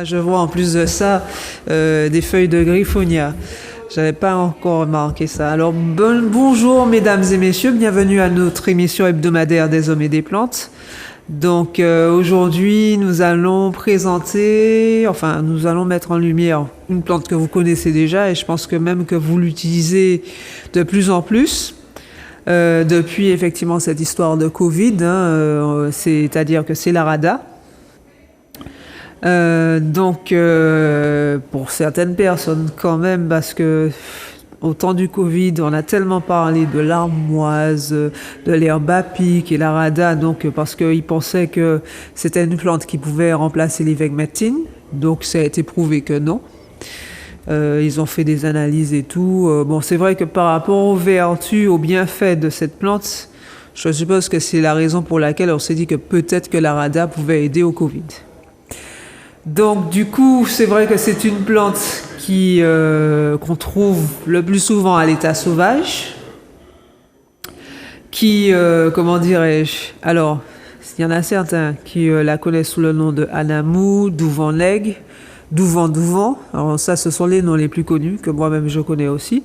je vois en plus de ça des feuilles de griffonia. J'avais pas encore remarqué ça. Alors bonjour mesdames et messieurs, bienvenue à notre émission hebdomadaire des hommes et des plantes. Donc aujourd'hui nous allons mettre en lumière une plante que vous connaissez déjà et je pense que même que vous l'utilisez de plus en plus. Depuis effectivement cette histoire de Covid, c'est-à-dire que c'est la rada. Pour certaines personnes quand même, parce que au temps du Covid, on a tellement parlé de l'armoise, de l'herbe à pic et la rada, donc parce qu'ils pensaient que c'était une plante qui pouvait remplacer l'ivermectine, donc ça a été prouvé que non. Ils ont fait des analyses et tout. C'est vrai que par rapport aux vertus, aux bienfaits de cette plante, je suppose que c'est la raison pour laquelle on s'est dit que peut-être que la rada pouvait aider au Covid. Donc du coup, c'est vrai que c'est une plante qu'on trouve le plus souvent à l'état sauvage, comment dirais-je, alors, il y en a certains qui la connaissent sous le nom de Anamou, Douvan-Leg, Douvan. Alors ça, ce sont les noms les plus connus, que moi-même je connais aussi.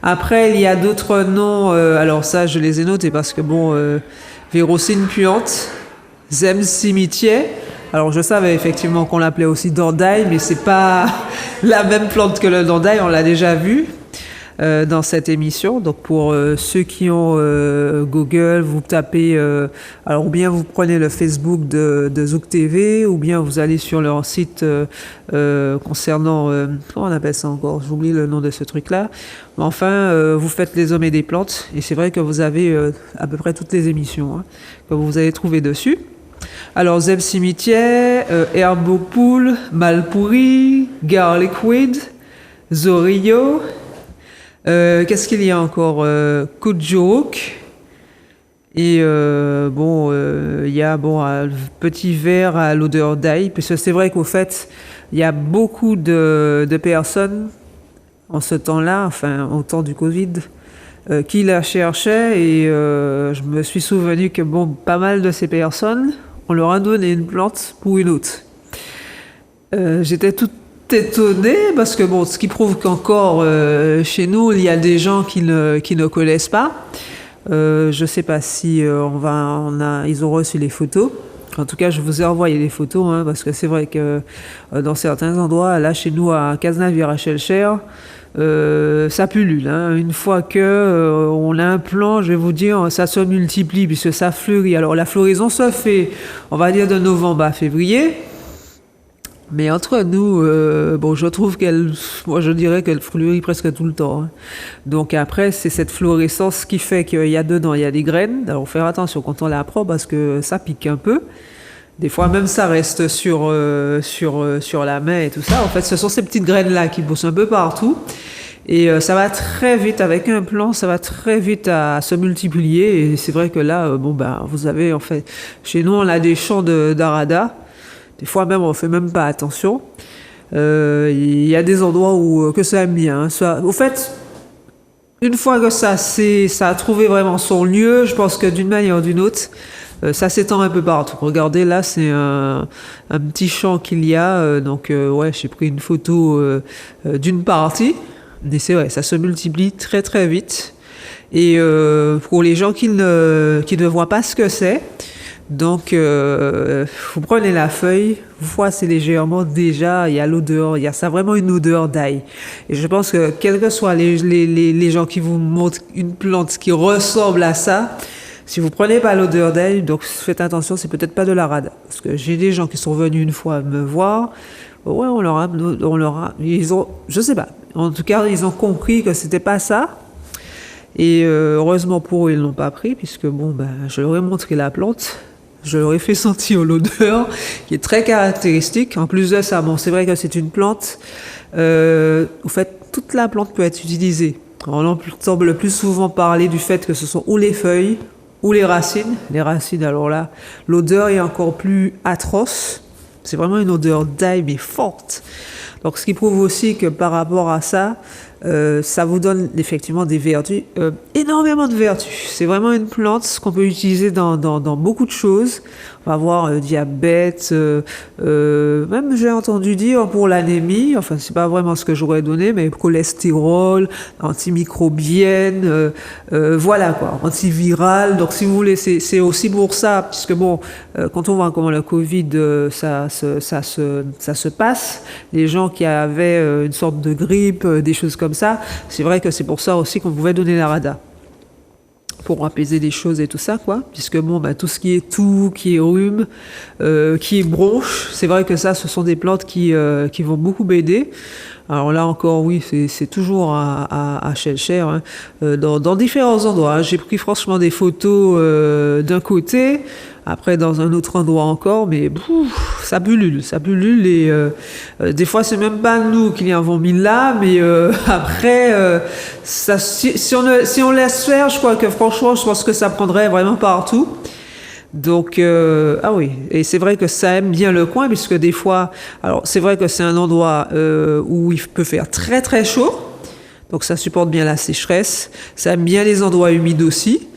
Après, il y a d'autres noms, alors ça, je les ai notés parce que Vérocine puante, Zem cimitière. Alors je savais effectivement qu'on l'appelait aussi dordaille, mais c'est pas la même plante que le dordaille, on l'a déjà vu dans cette émission. Donc pour ceux qui ont Google, vous tapez, alors ou bien vous prenez le Facebook de Zouk TV, ou bien vous allez sur leur site concernant, comment on appelle ça encore, j'oublie le nom de ce truc-là. Mais enfin, vous faites les hommes et des plantes, et c'est vrai que vous avez à peu près toutes les émissions que vous allez trouver dessus. Alors, Zeb cimitière, Herbopoul, Malpouri, Garliquid, Zorillo, qu'est-ce qu'il y a encore, Kudjouk, et il y a un petit verre à l'odeur d'ail, puisque c'est vrai qu'au fait, il y a beaucoup de personnes en ce temps-là, enfin au temps du Covid, qui la cherchaient, et je me suis souvenu que pas mal de ces personnes, on leur a donné une plante pour une autre. J'étais tout étonnée parce que ce qui prouve qu'encore chez nous, il y a des gens qui ne connaissent pas. Je sais pas si ils ont reçu les photos. En tout cas, je vous ai envoyé les photos parce que c'est vrai que dans certains endroits, là chez nous à Cazenave à Chelcher, ça pullule. Une fois que on a un plan, je vais vous dire, ça se multiplie puisque ça fleurit. Alors la floraison se fait, on va dire de novembre à février. Mais entre nous, je trouve je dirais qu'elle fleurit presque tout le temps. Donc après, c'est cette florescence qui fait qu'il y a dedans, il y a des graines. Alors faire attention quand on la prend parce que ça pique un peu. Des fois même ça reste sur la main et tout ça. En fait, ce sont ces petites graines-là qui poussent un peu partout. Et ça va très vite, avec un plant, ça va très vite à se multiplier. Et c'est vrai que là, vous avez, en fait, chez nous, on a des champs d'arada. Des fois même, on fait même pas attention. Il y a des endroits où que ça aime bien. Au fait, une fois que ça a trouvé vraiment son lieu, je pense que d'une manière ou d'une autre, ça s'étend un peu partout. Regardez, là, c'est un petit champ qu'il y a. J'ai pris une photo d'une partie. Mais c'est vrai, ça se multiplie très très vite. Et pour les gens qui ne voient pas ce que c'est, donc vous prenez la feuille, vous froissez légèrement, déjà il y a l'odeur, il y a ça vraiment une odeur d'ail. Et je pense que quels que soient les gens qui vous montrent une plante qui ressemble à ça, si vous prenez pas l'odeur d'ail, donc faites attention, c'est peut-être pas de la rada. Parce que j'ai des gens qui sont venus une fois me voir, ouais, je sais pas. En tout cas, ils ont compris que c'était pas ça. Et heureusement pour eux, ils l'ont pas pris, puisque je leur ai montré la plante. Je leur ai fait sentir l'odeur, qui est très caractéristique. En plus de ça, c'est vrai que c'est une plante. En fait, toute la plante peut être utilisée. On entend le plus souvent parler du fait que ce sont ou les feuilles, ou les racines. Les racines, alors là, l'odeur est encore plus atroce. C'est vraiment une odeur d'ail, mais forte. Donc, ce qui prouve aussi que par rapport à ça, ça vous donne effectivement des vertus, énormément de vertus. C'est vraiment une plante qu'on peut utiliser dans beaucoup de choses. On va voir diabète, même j'ai entendu dire pour l'anémie, enfin c'est pas vraiment ce que j'aurais donné, mais cholestérol, antimicrobienne, voilà quoi, antiviral. Donc si vous voulez, c'est aussi pour ça, puisque bon, quand on voit comment le Covid ça se passe, les gens qui avaient une sorte de grippe, des choses comme ça, c'est vrai que c'est pour ça aussi qu'on pouvait donner la rada, pour apaiser les choses et tout ça, quoi. Puisque bon, tout ce qui est toux, qui est rhume, qui est bronche, c'est vrai que ça, ce sont des plantes qui vont beaucoup m'aider. Alors là encore, oui, c'est toujours à cher, hein, dans différents endroits. J'ai pris franchement des photos d'un côté, après dans un autre endroit encore, mais ça bullule et des fois c'est même pas nous qui les avons mis là, mais après ça, si on laisse faire, je crois que franchement, je pense que ça prendrait vraiment partout. Donc, ah oui, et c'est vrai que ça aime bien le coin, puisque des fois, alors c'est vrai que c'est un endroit où il peut faire très très chaud, donc ça supporte bien la sécheresse, ça aime bien les endroits humides aussi.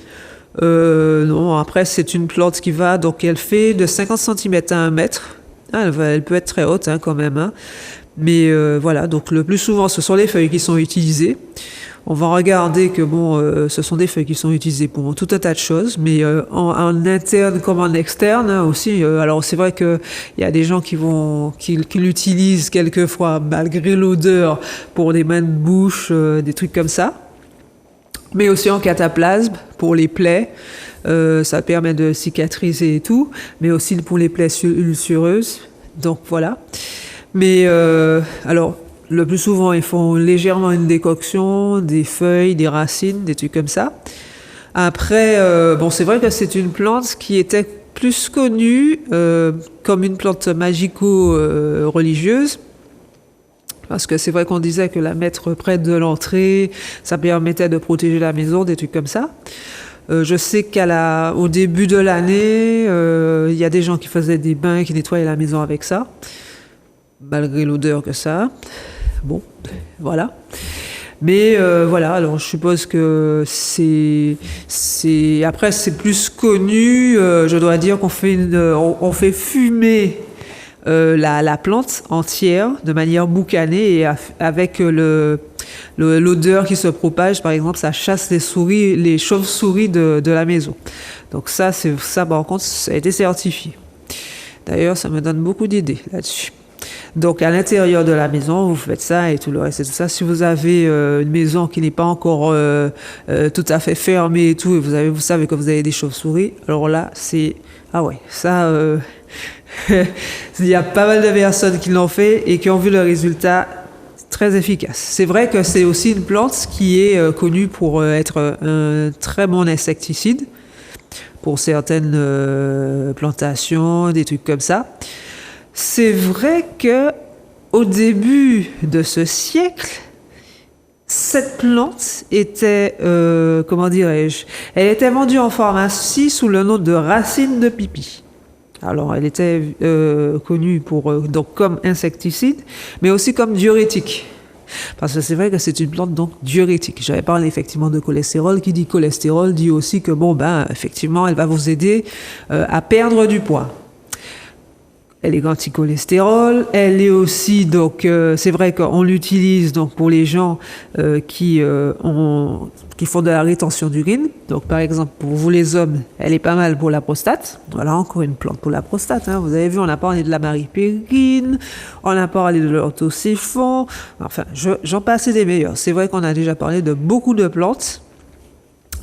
Non, après c'est une plante qui va, donc elle fait de 50 cm à 1 mètre, elle peut être très haute quand même, hein. Mais voilà, donc le plus souvent ce sont les feuilles qui sont utilisées. On va regarder que bon, ce sont des feuilles qui sont utilisées pour tout un tas de choses, mais en interne comme en externe aussi. Alors c'est vrai que il y a des gens qui l'utilisent quelquefois malgré l'odeur pour des mains de bouche, des trucs comme ça. Mais aussi en cataplasme pour les plaies, ça permet de cicatriser et tout, mais aussi pour les plaies ulcéreuses. Donc voilà. Mais alors. Le plus souvent, ils font légèrement une décoction, des feuilles, des racines, des trucs comme ça. Après, bon, c'est vrai que c'est une plante qui était plus connue comme une plante magico-religieuse. Parce que c'est vrai qu'on disait que la mettre près de l'entrée, ça permettait de protéger la maison, des trucs comme ça. Je sais qu'au début de l'année, il y a des gens qui faisaient des bains, qui nettoyaient la maison avec ça, malgré l'odeur que ça a. Bon, voilà. Mais voilà, alors je suppose que après c'est plus connu. Je dois dire qu'on fait on fait fumer la plante entière de manière boucanée et avec l'odeur qui se propage. Par exemple, ça chasse les chauves-souris de la maison. Donc ça par contre, ça a été certifié. D'ailleurs, ça me donne beaucoup d'idées là-dessus. Donc à l'intérieur de la maison, vous faites ça et tout le reste et tout ça. Si vous avez une maison qui n'est pas encore tout à fait fermée et tout, et vous savez que vous avez des chauves-souris, alors là, ah ouais, ça, il y a pas mal de personnes qui l'ont fait et qui ont vu le résultat très efficace. C'est vrai que c'est aussi une plante qui est connue pour être un très bon insecticide pour certaines plantations, des trucs comme ça. C'est vrai que au début de ce siècle, cette plante était, comment dirais-je, elle était vendue en pharmacie sous le nom de racine de pipi. Alors, elle était connue donc comme insecticide, mais aussi comme diurétique. Parce que c'est vrai que c'est une plante donc diurétique. J'avais parlé effectivement de cholestérol. Qui dit cholestérol dit aussi que bon effectivement, elle va vous aider à perdre du poids. Elle est anti-cholestérol. Elle est aussi donc c'est vrai qu'on l'utilise donc pour les gens qui font de la rétention d'urine. Donc par exemple pour vous les hommes, elle est pas mal pour la prostate. Voilà encore une plante pour la prostate. Vous avez vu, on a parlé de la maripérine, on a parlé de l'orthosiphon. Enfin, j'en passe des meilleurs. C'est vrai qu'on a déjà parlé de beaucoup de plantes.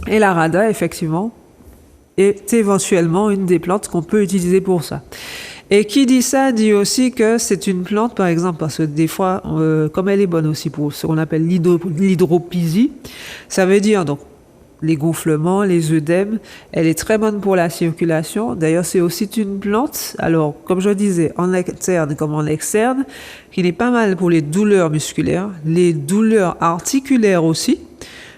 Et la rada effectivement est éventuellement une des plantes qu'on peut utiliser pour ça. Et qui dit ça dit aussi que c'est une plante, par exemple, parce que des fois, comme elle est bonne aussi pour ce qu'on appelle l'hydropisie, ça veut dire donc les gonflements, les œdèmes, elle est très bonne pour la circulation. D'ailleurs, c'est aussi une plante, alors comme je disais, en interne comme en externe, qui est pas mal pour les douleurs musculaires, les douleurs articulaires aussi.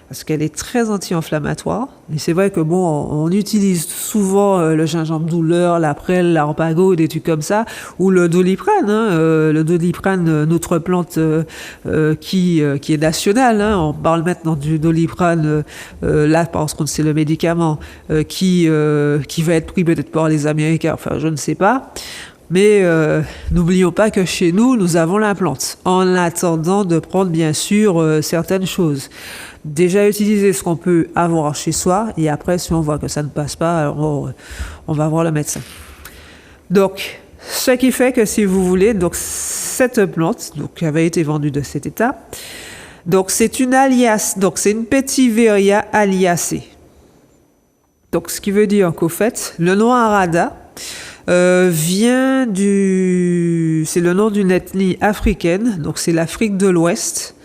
parce qu'elle est très anti-inflammatoire. Et c'est vrai que bon, on utilise souvent le gingembre douleur, la prêle, l'arpago, des trucs comme ça, ou le doliprane. Le doliprane, notre plante qui est nationale. On parle maintenant du doliprane là parce que c'est le médicament qui va être pris peut-être par les Américains. Enfin, je ne sais pas. Mais n'oublions pas que chez nous, nous avons la plante, en attendant de prendre bien sûr certaines choses. Déjà utiliser ce qu'on peut avoir chez soi, et après, si on voit que ça ne passe pas, on va voir le médecin. Donc, ce qui fait que si vous voulez, donc cette plante, donc qui avait été vendue de cet état, donc c'est une alias, donc c'est une Petiveria aliacée. Donc, ce qui veut dire qu'au fait, le nom Arada vient c'est le nom d'une ethnie africaine, donc c'est l'Afrique de l'Ouest.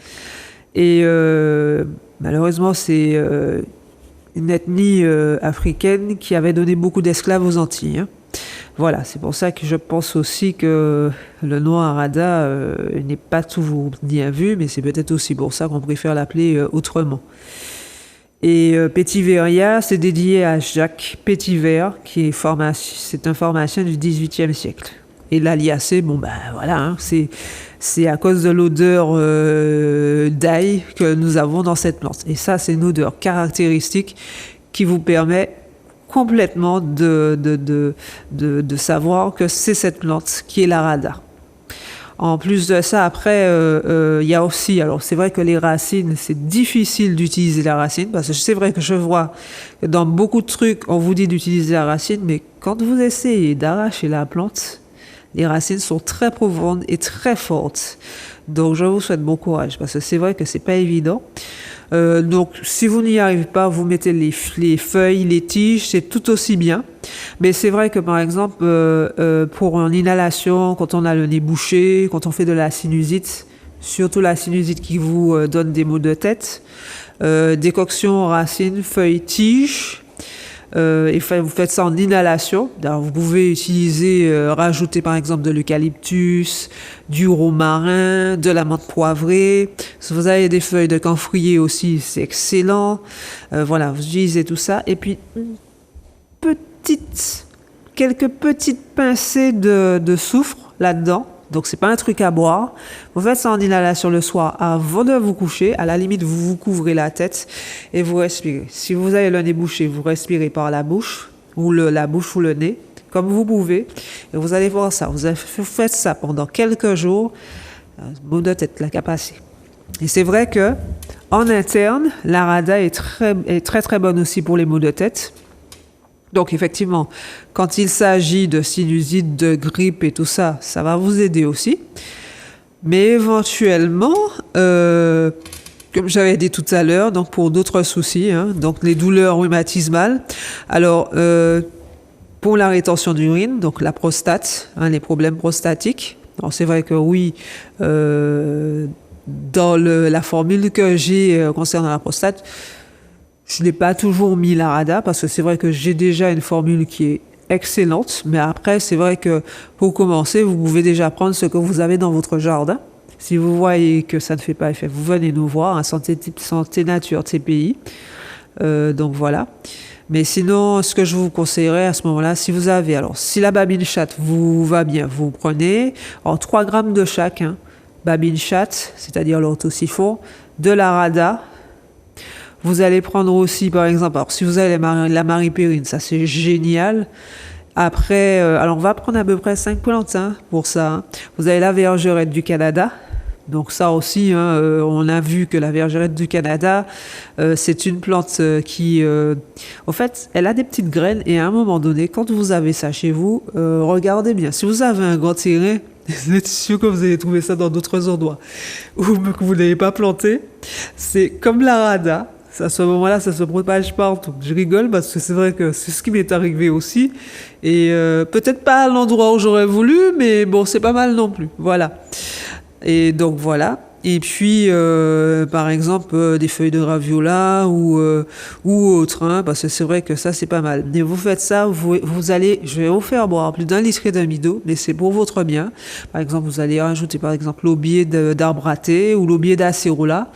Et malheureusement, c'est une ethnie africaine qui avait donné beaucoup d'esclaves aux Antilles. Voilà, c'est pour ça que je pense aussi que le nom Arada n'est pas toujours bien vu, mais c'est peut-être aussi pour ça qu'on préfère l'appeler autrement. Et Petiveria, c'est dédié à Jacques Petiver, qui est c'est un pharmacien du XVIIIe siècle. Et l'aliacée, bon ben voilà, c'est à cause de l'odeur d'ail que nous avons dans cette plante. Et ça, c'est une odeur caractéristique qui vous permet complètement de savoir que c'est cette plante qui est l'Arada. En plus de ça, après, il y a aussi, alors c'est vrai que les racines, c'est difficile d'utiliser la racine, parce que c'est vrai que je vois que dans beaucoup de trucs, on vous dit d'utiliser la racine, mais quand vous essayez d'arracher la plante, les racines sont très profondes et très fortes. Donc, je vous souhaite bon courage, parce que c'est vrai que c'est pas évident. Donc, si vous n'y arrivez pas, vous mettez les feuilles, les tiges, c'est tout aussi bien. Mais c'est vrai que, par exemple, pour une inhalation, quand on a le nez bouché, quand on fait de la sinusite, surtout la sinusite qui vous donne des maux de tête, décoction racines, feuilles, tiges, et vous faites ça en inhalation. Alors, vous pouvez utiliser, rajouter par exemple de l'eucalyptus, du romarin, de la menthe poivrée. Si vous avez des feuilles de camphrier aussi, c'est excellent. Voilà, vous utilisez tout ça. Et puis, quelques petites pincées de soufre là-dedans. Donc, c'est pas un truc à boire. Vous faites ça en inhalation le soir avant de vous coucher. À la limite, vous vous couvrez la tête et vous respirez. Si vous avez le nez bouché, vous respirez par la bouche ou la bouche ou le nez, comme vous pouvez. Et vous allez voir ça. Vous faites ça pendant quelques jours. Maux de tête, la capacité. Et c'est vrai que en interne, l'Arada est très très bonne aussi pour les maux de tête. Donc effectivement, quand il s'agit de sinusite, de grippe et tout ça, ça va vous aider aussi. Mais éventuellement, comme j'avais dit tout à l'heure, donc pour d'autres soucis, donc les douleurs rhumatismales, alors pour la rétention d'urine, donc la prostate, les problèmes prostatiques. Alors c'est vrai que oui, dans la formule que j'ai concernant la prostate, je n'ai pas toujours mis l'Arada parce que c'est vrai que j'ai déjà une formule qui est excellente. Mais après, c'est vrai que pour commencer, vous pouvez déjà prendre ce que vous avez dans votre jardin. Si vous voyez que ça ne fait pas effet, vous venez nous voir à Santé Nature TPI. Donc voilà. Mais sinon, ce que je vous conseillerais à ce moment-là, si vous avez, alors si la babine chatte vous va bien, vous prenez 3 grammes de chaque, babine chatte, c'est-à-dire l'orthosiphon, de l'Arada. Vous allez prendre aussi, par exemple, alors si vous avez la maripérine, ça c'est génial. Après, alors on va prendre à peu près 5 plantes pour ça. Vous avez la vergerette du Canada. Donc ça aussi, on a vu que la vergerette du Canada, c'est une plante qui, au fait, elle a des petites graines et à un moment donné, quand vous avez ça chez vous, regardez bien. Si vous avez un grand terrain, vous êtes sûr que vous allez trouver ça dans d'autres endroits ou que vous n'avez pas planté. C'est comme l'Arada. À ce moment-là, ça se propage partout. Je rigole parce que c'est vrai que c'est ce qui m'est arrivé aussi. Et peut-être pas à l'endroit où j'aurais voulu, mais bon, c'est pas mal non plus. Voilà. Et donc voilà. Et puis, par exemple, des feuilles de raviola ou autre, parce que c'est vrai que ça, c'est pas mal. Mais vous faites ça, vous allez, je vais vous faire boire plus d'1 litre et demi d'eau, mais c'est pour votre bien. Par exemple, vous allez rajouter, par exemple, l'aubier d'arbre à thé ou l'aubier d'acérola.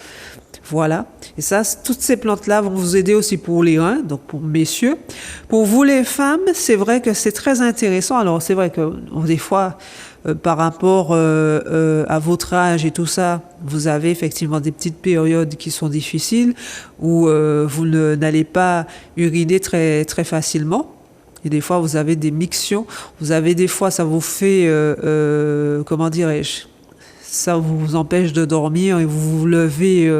Voilà. Et ça, toutes ces plantes-là vont vous aider aussi pour les reins, donc pour messieurs. Pour vous les femmes, c'est vrai que c'est très intéressant. Alors c'est vrai que des fois, par rapport à votre âge et tout ça, vous avez effectivement des petites périodes qui sont difficiles où vous n'allez pas uriner très, très facilement. Et des fois, vous avez des mictions. Vous avez des fois, ça vous fait, comment dirais-je, ça vous empêche de dormir et vous vous levez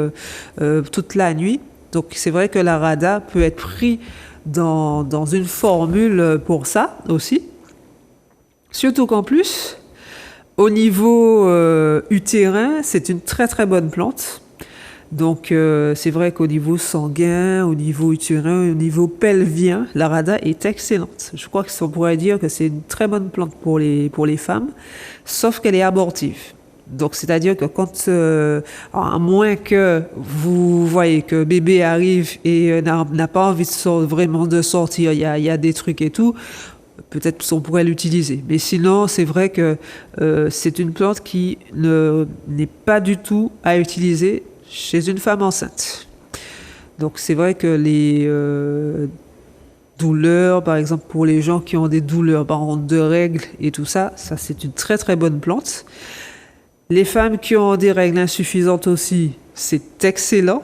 toute la nuit. Donc c'est vrai que la Rada peut être pris dans une formule pour ça aussi. Surtout qu'en plus, au niveau utérin, c'est une très très bonne plante. Donc c'est vrai qu'au niveau sanguin, au niveau utérin, au niveau pelvien, la Rada est excellente. Je crois qu'on pourrait dire que c'est une très bonne plante pour les femmes, sauf qu'elle est abortive. Donc, c'est-à-dire que quand, à moins que vous voyez que bébé arrive et n'a pas envie vraiment de sortir, il y a des trucs et tout, peut-être qu'on pourrait l'utiliser. Mais sinon, c'est vrai que c'est une plante qui n'est pas du tout à utiliser chez une femme enceinte. Donc, c'est vrai que les douleurs, par exemple, pour les gens qui ont des douleurs, par exemple, de règles et tout ça, c'est une très très bonne plante. Les femmes qui ont des règles insuffisantes aussi, c'est excellent.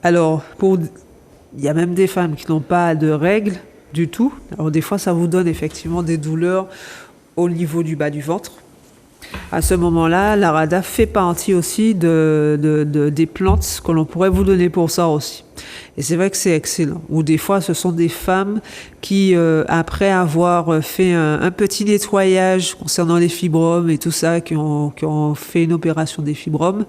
Alors, il y a même des femmes qui n'ont pas de règles du tout. Alors, des fois, ça vous donne effectivement des douleurs au niveau du bas du ventre. À ce moment-là, la Rada fait partie aussi des plantes que l'on pourrait vous donner pour ça aussi. Et c'est vrai que c'est excellent. Ou des fois, ce sont des femmes qui, après avoir fait un petit nettoyage concernant les fibromes et tout ça, qui ont fait une opération des fibromes,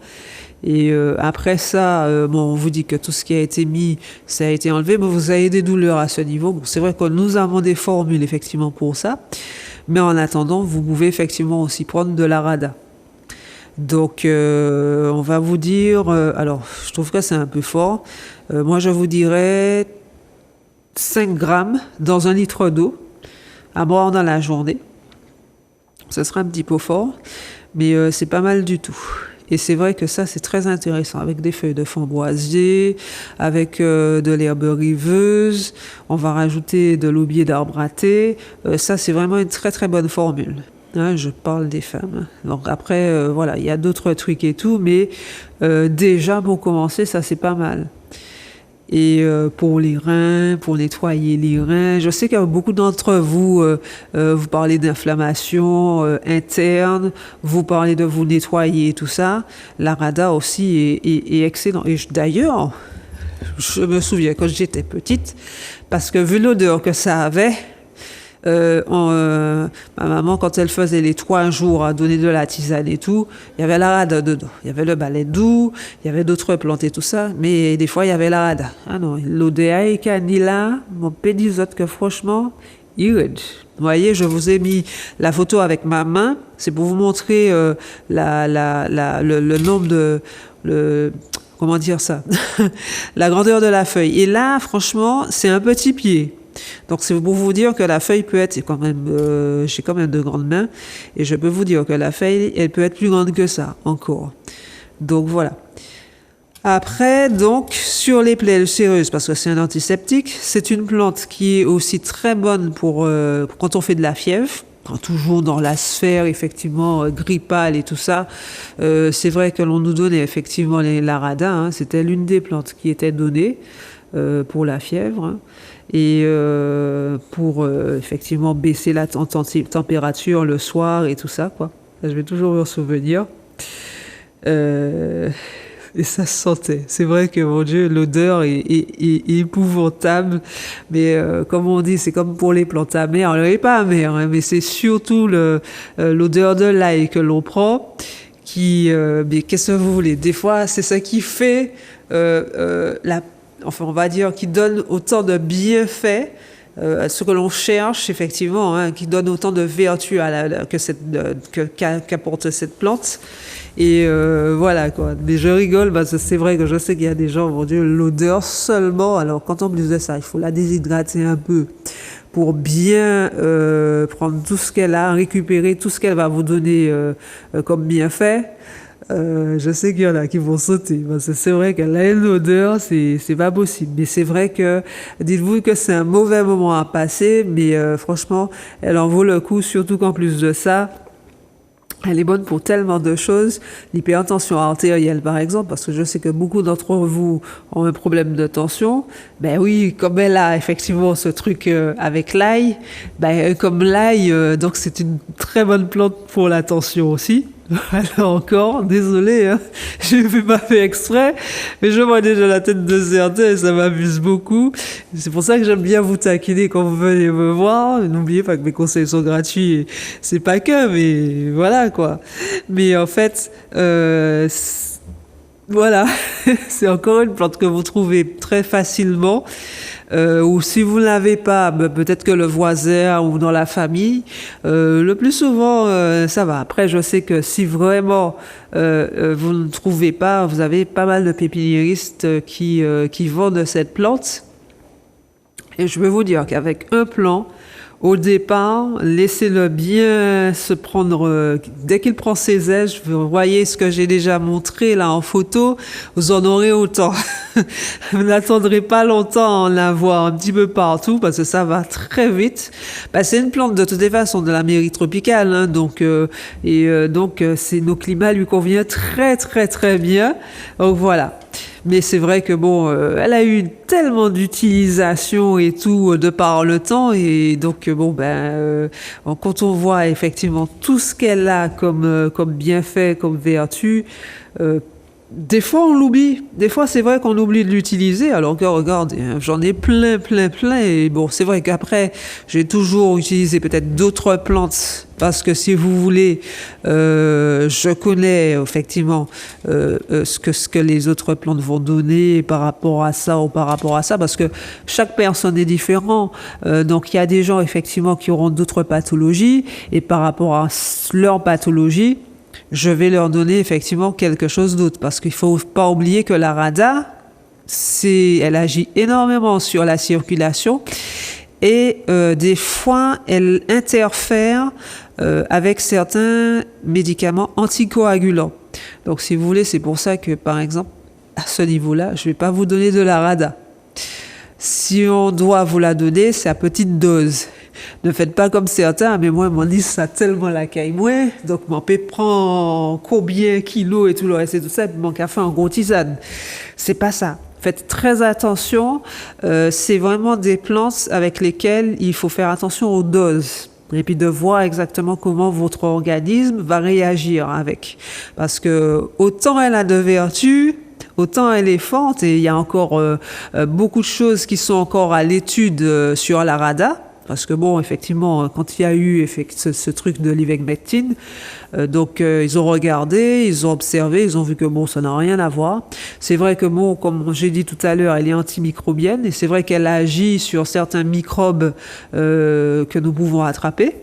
et après ça, on vous dit que tout ce qui a été mis, ça a été enlevé, mais vous avez des douleurs à ce niveau. Bon, c'est vrai que nous avons des formules effectivement pour ça, mais en attendant, vous pouvez effectivement aussi prendre de la Rada. Donc, on va vous dire, alors je trouve que c'est un peu fort, moi je vous dirais 5 grammes dans 1 litre d'eau à boire dans la journée. Ce sera un petit peu fort, mais c'est pas mal du tout. Et c'est vrai que ça, c'est très intéressant, avec des feuilles de framboisier, avec de l'herbe riveuse, on va rajouter de l'aubier d'arbre à thé. Ça, c'est vraiment une très très bonne formule. Hein, je parle des femmes. Donc après, voilà, il y a d'autres trucs et tout, mais déjà, pour commencer, ça, c'est pas mal. Et pour les reins, pour nettoyer les reins, je sais que beaucoup d'entre vous, vous parlez d'inflammation interne, vous parlez de vous nettoyer et tout ça. La Rada aussi est excellent. Et d'ailleurs, je me souviens quand j'étais petite, parce que vu l'odeur que ça avait, ma maman, quand elle faisait les 3 jours à donner de la tisane et tout, il y avait la Rada dedans. Il y avait le balai doux, il y avait d'autres plantes et tout ça, mais des fois, il y avait la Rada. Ah non, l'odeur est canila, mon pédisote que franchement, vous voyez, je vous ai mis la photo avec ma main, c'est pour vous montrer le nombre comment dire ça, la grandeur de la feuille. Et là, franchement, c'est un petit pied. Donc c'est pour vous dire que la feuille peut être, j'ai quand même de grandes mains, et je peux vous dire que la feuille, elle peut être plus grande que ça, encore. Donc voilà. Après, donc, sur les plaies ulcéreuses, parce que c'est un antiseptique, c'est une plante qui est aussi très bonne pour quand on fait de la fièvre, toujours dans la sphère, effectivement, grippale et tout ça. C'est vrai que l'on nous donnait effectivement la Rada, hein, c'était l'une des plantes qui était donnée pour la fièvre, hein. Et pour effectivement baisser la température le soir et tout ça, quoi. Ça, je vais toujours me souvenir. Et ça se sentait. C'est vrai que, mon Dieu, l'odeur est épouvantable. Mais comme on dit, c'est comme pour les plantes amères. Elle n'est pas amère, hein, mais c'est surtout l'odeur de l'ail que l'on prend. Mais qu'est-ce que vous voulez? Des fois, c'est ça qui fait enfin, on va dire, qui donne autant de bienfaits, ce que l'on cherche, effectivement, hein, qui donne autant de vertus qu'apporte cette plante. Et voilà, quoi. Mais je rigole, parce que c'est vrai que je sais qu'il y a des gens, mon Dieu, l'odeur seulement. Alors, quand on disait ça, il faut la déshydrater un peu pour bien prendre tout ce qu'elle a, récupérer tout ce qu'elle va vous donner comme bienfait. Je sais qu'il y en a qui vont sauter, parce que c'est vrai qu'elle a une odeur, c'est pas possible. Mais c'est vrai que, dites-vous que c'est un mauvais moment à passer, mais franchement, elle en vaut le coup, surtout qu'en plus de ça, elle est bonne pour tellement de choses. L'hypertension artérielle, par exemple, parce que je sais que beaucoup d'entre vous ont un problème de tension. Ben oui, comme elle a effectivement ce truc avec l'ail, ben comme l'ail, donc c'est une très bonne plante pour la tension aussi. Alors encore, désolé, hein, j'ai pas fait exprès, mais je vois déjà la tête de certains et ça m'amuse beaucoup. C'est pour ça que j'aime bien vous taquiner quand vous venez me voir. N'oubliez pas que mes conseils sont gratuits, et c'est pas que, mais voilà quoi. Mais en fait, voilà, c'est encore une plante que vous trouvez très facilement. Ou si vous ne l'avez pas, ben, peut-être que le voisin ou dans la famille. Le plus souvent, ça va. Après, je sais que si vraiment vous ne trouvez pas, vous avez pas mal de pépiniéristes qui vendent cette plante. Et je vais vous dire qu'avec un plant, au départ, laissez-le bien se prendre. Dès qu'il prend ses ailes, vous voyez ce que j'ai déjà montré là en photo, vous en aurez autant. Vous n'attendrez pas longtemps à en avoir un petit peu partout parce que ça va très vite. Bah, c'est une plante de toutes les façons de l'Amérique tropicale, hein, donc c'est nos climats lui convient très très très bien. Donc voilà. Mais c'est vrai que bon, elle a eu tellement d'utilisation et tout de par le temps et donc quand on voit effectivement tout ce qu'elle a comme bienfait, comme vertu, des fois on l'oublie. Des fois c'est vrai qu'on oublie de l'utiliser. Alors que regarde, j'en ai plein. Et bon, c'est vrai qu'après j'ai toujours utilisé peut-être d'autres plantes parce que si vous voulez, je connais effectivement ce que les autres plantes vont donner par rapport à ça ou par rapport à ça, parce que chaque personne est différent. Donc il y a des gens effectivement qui auront d'autres pathologies et par rapport à leur pathologie, je vais leur donner effectivement quelque chose d'autre, parce qu'il faut pas oublier que la rada, elle agit énormément sur la circulation et des fois elle interfère avec certains médicaments anticoagulants. Donc si vous voulez, c'est pour ça que par exemple à ce niveau-là, je vais pas vous donner de la rada. Si on doit vous la donner, c'est à petite dose. Ne faites pas comme certains, mais moi, mon liste, ça tellement la caille, moi. Donc, mon père prend combien kilos et tout le reste et tout ça, puis mon café en gros tisane. C'est pas ça. Faites très attention. C'est vraiment des plantes avec lesquelles il faut faire attention aux doses. Et puis de voir exactement comment votre organisme va réagir avec. Parce que autant elle a de vertus, autant elle est forte, et il y a encore beaucoup de choses qui sont encore à l'étude sur la rada. Parce que bon, effectivement, quand il y a eu ce truc de l'ivermectine, ils ont regardé, ils ont observé, ils ont vu que bon, ça n'a rien à voir. C'est vrai que bon, comme j'ai dit tout à l'heure, elle est antimicrobienne et c'est vrai qu'elle agit sur certains microbes que nous pouvons attraper.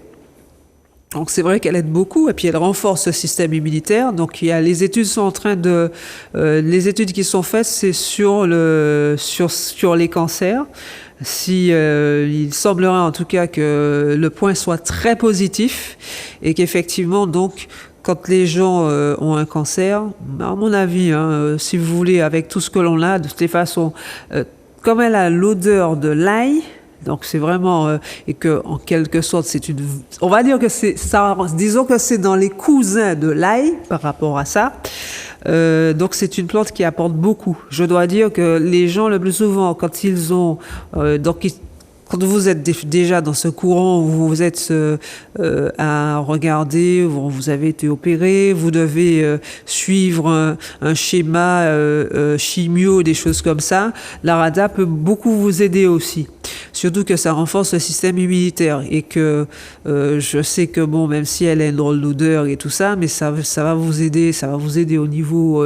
Donc c'est vrai qu'elle aide beaucoup et puis elle renforce le système immunitaire. Donc les études sont en train de les études qui sont faites, c'est sur les cancers. Il semblerait en tout cas que le point soit très positif et qu'effectivement donc quand les gens ont un cancer, à mon avis, hein, si vous voulez, avec tout ce que l'on a, de toutes les façons, comme elle a l'odeur de l'ail. Donc c'est vraiment et que en quelque sorte on va dire que c'est ça, disons que c'est dans les cousins de l'ail par rapport à ça. Donc c'est une plante qui apporte beaucoup. Je dois dire que les gens le plus souvent quand ils ont quand vous êtes déjà dans ce courant où vous êtes à regarder, vous avez été opéré, vous devez suivre un schéma chimio, des choses comme ça, la rada peut beaucoup vous aider aussi. Surtout que ça renforce le système immunitaire et que je sais que bon, même si elle a une drôle d'odeur et tout ça, mais ça va vous aider au niveau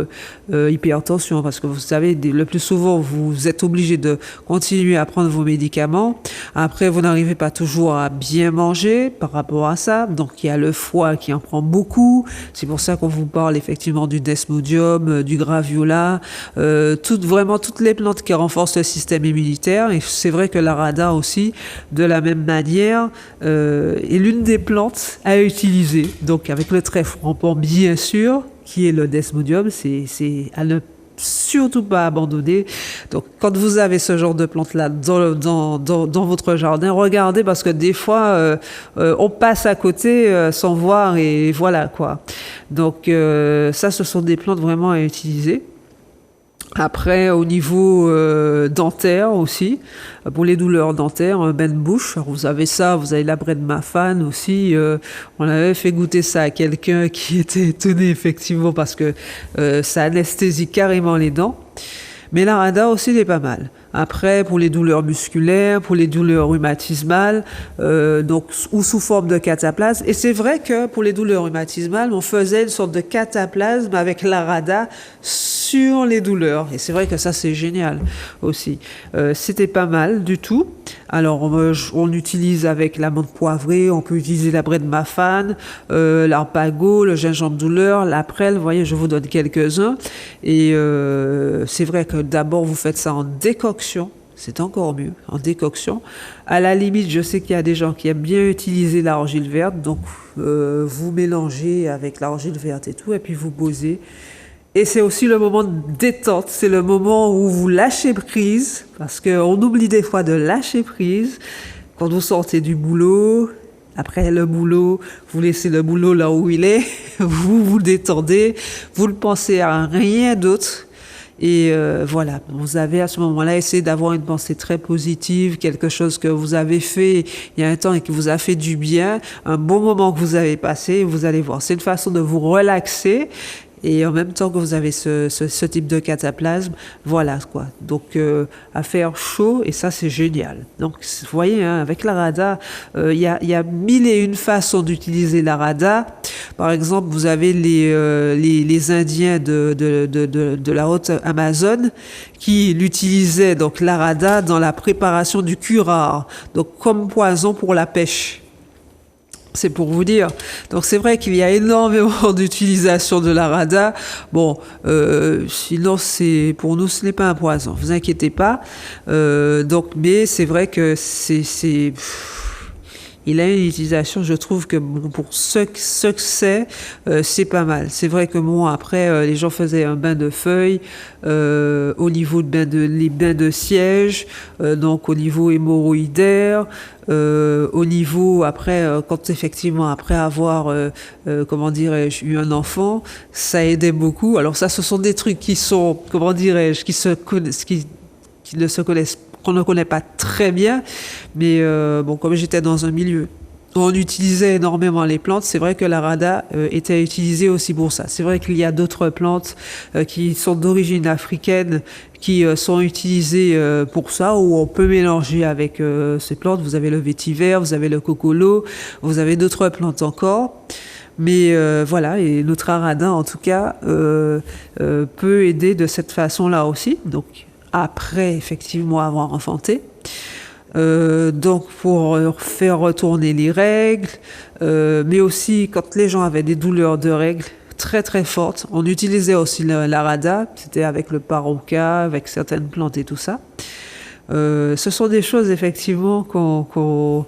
hypertension, parce que vous savez, le plus souvent vous êtes obligé de continuer à prendre vos médicaments. Après, vous n'arrivez pas toujours à bien manger par rapport à ça, donc il y a le foie qui en prend beaucoup. C'est pour ça qu'on vous parle effectivement du desmodium, du graviola, vraiment toutes les plantes qui renforcent le système immunitaire. Et c'est vrai que la rada aussi, de la même manière, est l'une des plantes à utiliser. Donc avec le trèfle rampant bien sûr, qui est le desmodium. C'est à ne surtout pas abandonner. Donc, quand vous avez ce genre de plante-là dans votre jardin, regardez parce que des fois, on passe à côté sans voir et voilà quoi. Donc, ça, ce sont des plantes vraiment à utiliser. Après, au niveau dentaire aussi, pour les douleurs dentaires, un bain de bouche. Alors, vous avez ça, vous avez la braie de Mafan aussi. On avait fait goûter ça à quelqu'un qui était étonné effectivement parce que ça anesthésie carrément les dents. Mais la rada aussi, il est pas mal. Après, pour les douleurs musculaires, pour les douleurs rhumatismales, donc ou sous forme de cataplasme. Et c'est vrai que pour les douleurs rhumatismales, on faisait une sorte de cataplasme avec la rada sur les douleurs. Et c'est vrai que ça, c'est génial aussi. C'était pas mal du tout. Alors, on utilise avec la menthe poivrée, on peut utiliser la braie de Mafan, l'arpago, le gingembre douleur, la prêle. Vous voyez, je vous donne quelques-uns. Et c'est vrai que d'abord, vous faites ça en décoction. C'est encore mieux, en décoction. À la limite, je sais qu'il y a des gens qui aiment bien utiliser l'argile verte. Donc, vous mélangez avec l'argile verte et tout, et puis vous posez. Et c'est aussi le moment de détente, c'est le moment où vous lâchez prise, parce qu'on oublie des fois de lâcher prise. Quand vous sortez du boulot, après le boulot, vous laissez le boulot là où il est, vous vous détendez, vous ne pensez à rien d'autre. Et voilà, vous avez à ce moment-là essayé d'avoir une pensée très positive, quelque chose que vous avez fait il y a un temps et qui vous a fait du bien, un bon moment que vous avez passé, vous allez voir. C'est une façon de vous relaxer. Et en même temps que vous avez ce type de cataplasme, voilà quoi. Donc à faire chaud, et ça c'est génial. Donc vous voyez, hein, avec la rada, il y a mille et une façons d'utiliser la rada. Par exemple, vous avez les Indiens de la haute Amazone qui l'utilisaient, donc la rada, dans la préparation du curare, donc comme poison pour la pêche. C'est pour vous dire. Donc c'est vrai qu'il y a énormément d'utilisation de la rada. Bon, sinon c'est pour nous ce n'est pas un poison. Vous inquiétez pas. Donc, mais c'est vrai que il a une utilisation, je trouve que bon, pour ce que c'est pas mal. C'est vrai que bon, après, les gens faisaient un bain de feuilles au niveau les bains de siège, donc au niveau hémorroïdaire, au niveau, après, quand effectivement, après avoir, comment dirais-je, eu un enfant, ça aidait beaucoup. Alors ça, ce sont des trucs qui sont, comment dirais-je, qui ne se connaissent qu'on ne connaît pas très bien, mais bon, comme j'étais dans un milieu où on utilisait énormément les plantes, c'est vrai que la rada était utilisée aussi pour ça. C'est vrai qu'il y a d'autres plantes qui sont d'origine africaine, qui sont utilisées pour ça, où on peut mélanger avec ces plantes. Vous avez le vétiver, vous avez le cocolo, vous avez d'autres plantes encore. Mais voilà, et notre rada, en tout cas, peut aider de cette façon-là aussi. Donc, après, effectivement, avoir enfanté. Donc, pour faire retourner les règles, mais aussi quand les gens avaient des douleurs de règles très très fortes, on utilisait aussi la rada, c'était avec le parouca, avec certaines plantes et tout ça. Ce sont des choses, effectivement, qu'on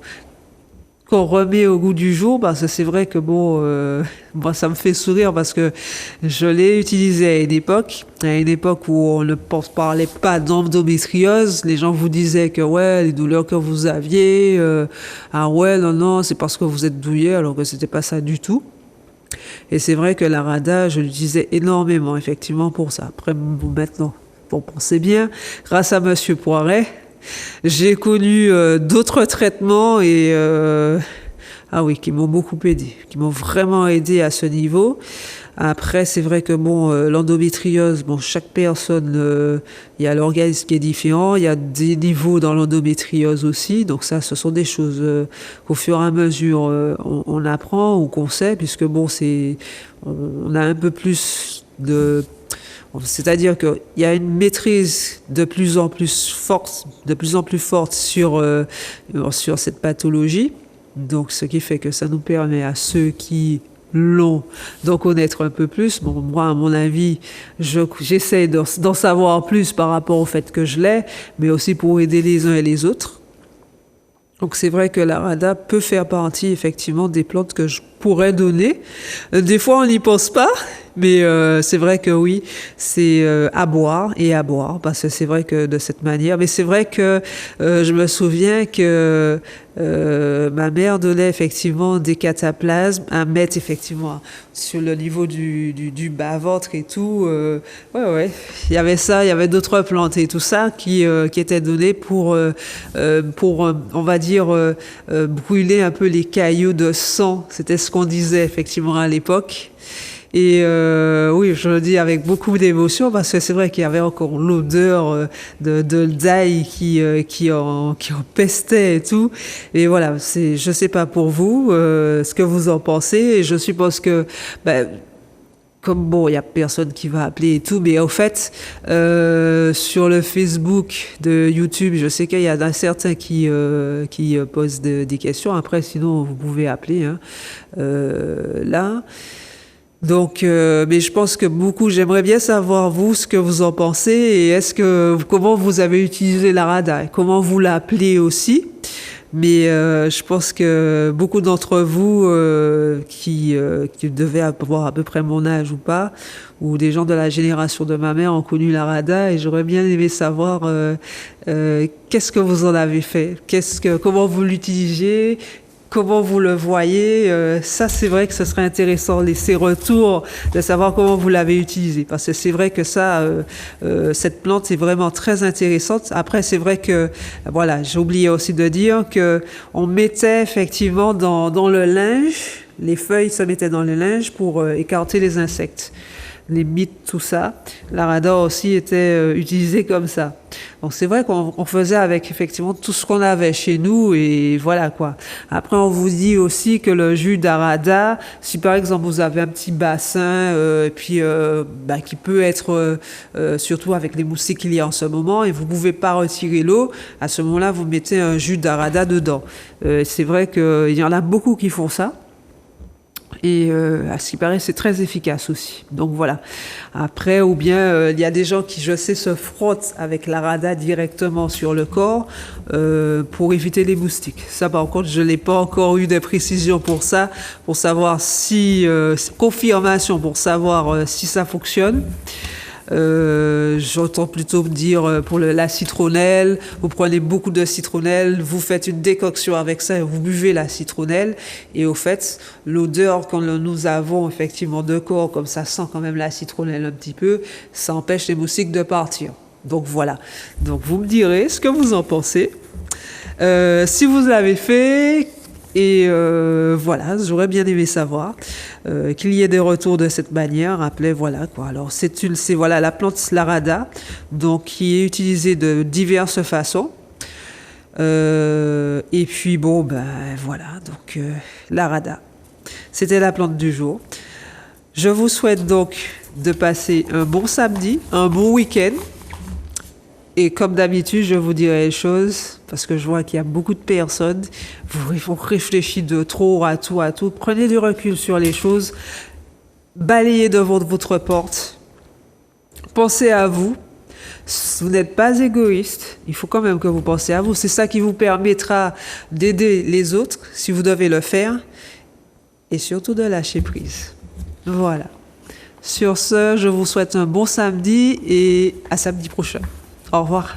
remet au goût du jour, parce que c'est vrai que bon, moi ça me fait sourire parce que je l'ai utilisé à une époque où on ne parlait pas d'endométriose. Les gens vous disaient que ouais, les douleurs que vous aviez, ah ouais, non, c'est parce que vous êtes douillet, alors que c'était pas ça du tout. Et c'est vrai que la rada, je l'utilisais énormément, effectivement, pour ça. Après, bon, maintenant, pour penser bien, grâce à Monsieur Poiret, j'ai connu d'autres traitements et ah oui, qui m'ont beaucoup aidé, qui m'ont vraiment aidé à ce niveau. Après, c'est vrai que bon, l'endométriose, bon, chaque personne, il y a l'organisme qui est différent, il y a des niveaux dans l'endométriose aussi. Donc ça, ce sont des choses qu'au fur et à mesure on apprend ou qu'on sait, puisque bon, on a un peu plus de. C'est-à-dire qu'il y a une maîtrise de plus en plus forte sur cette pathologie. Donc, ce qui fait que ça nous permet à ceux qui l'ont d'en connaître un peu plus. Bon, moi, à mon avis, j'essaie d'en savoir plus par rapport au fait que je l'ai, mais aussi pour aider les uns et les autres. Donc c'est vrai que la rada peut faire partie effectivement des plantes que je pourrais donner. Des fois on n'y pense pas, Mais c'est vrai que oui, c'est à boire et à boire, parce que c'est vrai que de cette manière. Mais c'est vrai que je me souviens que ma mère donnait effectivement des cataplasmes à mettre effectivement sur le niveau du bas-ventre et tout. Ouais, il y avait ça, il y avait d'autres plantes et tout ça qui étaient données pour on va dire, brûler un peu les caillots de sang. C'était ce qu'on disait effectivement à l'époque. Et oui, je le dis avec beaucoup d'émotion parce que c'est vrai qu'il y avait encore l'odeur de l'ail qui en pestait et tout. Et voilà, je sais pas pour vous ce que vous en pensez. Et je suppose que, ben, comme bon, il y a personne qui va appeler et tout, mais au fait, sur le Facebook de YouTube, je sais qu'il y a certains qui posent des questions. Après, sinon, vous pouvez appeler hein, là. Donc, mais je pense que j'aimerais bien savoir vous ce que vous en pensez et comment vous avez utilisé la rada, comment vous l'appelez aussi. Mais je pense que beaucoup d'entre vous qui devaient avoir à peu près mon âge ou pas, ou des gens de la génération de ma mère ont connu la rada et j'aurais bien aimé savoir qu'est-ce que vous en avez fait, comment vous l'utilisiez. Comment vous le voyez, ça c'est vrai que ce serait intéressant, ces retours, de savoir comment vous l'avez utilisé. Parce que c'est vrai que ça, cette plante est vraiment très intéressante. Après, c'est vrai que, voilà, j'ai oublié aussi de dire que on mettait effectivement dans le linge, les feuilles se mettaient dans le linge pour écarter les insectes. Les mites, tout ça. La rada aussi était utilisée comme ça. Donc c'est vrai qu'on faisait avec effectivement tout ce qu'on avait chez nous et voilà quoi. Après on vous dit aussi que le jus d'arada, si par exemple vous avez un petit bassin qui peut être surtout avec les moustiques qu'il y a en ce moment et vous pouvez pas retirer l'eau, à ce moment-là vous mettez un jus d'arada dedans. C'est vrai qu'il y en a beaucoup qui font ça. Et à ce qui paraît, c'est très efficace aussi. Donc voilà. Après, ou bien il y a des gens qui, je sais, se frottent avec la rada directement sur le corps pour éviter les moustiques. Ça, par contre, je n'ai pas encore eu de précision pour ça, pour savoir confirmation pour savoir si ça fonctionne. J'entends plutôt dire pour la citronnelle, vous prenez beaucoup de citronnelle, vous faites une décoction avec ça et vous buvez la citronnelle et au fait l'odeur que nous avons effectivement de corps comme ça sent quand même la citronnelle un petit peu, ça empêche les moustiques de partir. Donc voilà, donc vous me direz ce que vous en pensez. Si vous l'avez fait, et voilà, j'aurais bien aimé savoir qu'il y ait des retours de cette manière. Appelez, voilà quoi. Alors c'est voilà la plante Slarada, donc qui est utilisée de diverses façons. Et puis bon ben voilà, donc la rada. C'était la plante du jour. Je vous souhaite donc de passer un bon samedi, un bon week-end. Et comme d'habitude, je vous dirai les choses, parce que je vois qu'il y a beaucoup de personnes, vous réfléchissez de trop à tout. Prenez du recul sur les choses, balayez devant votre porte, pensez à vous. Vous n'êtes pas égoïste, il faut quand même que vous pensez à vous. C'est ça qui vous permettra d'aider les autres, si vous devez le faire, et surtout de lâcher prise. Voilà. Sur ce, je vous souhaite un bon samedi et à samedi prochain. Au revoir.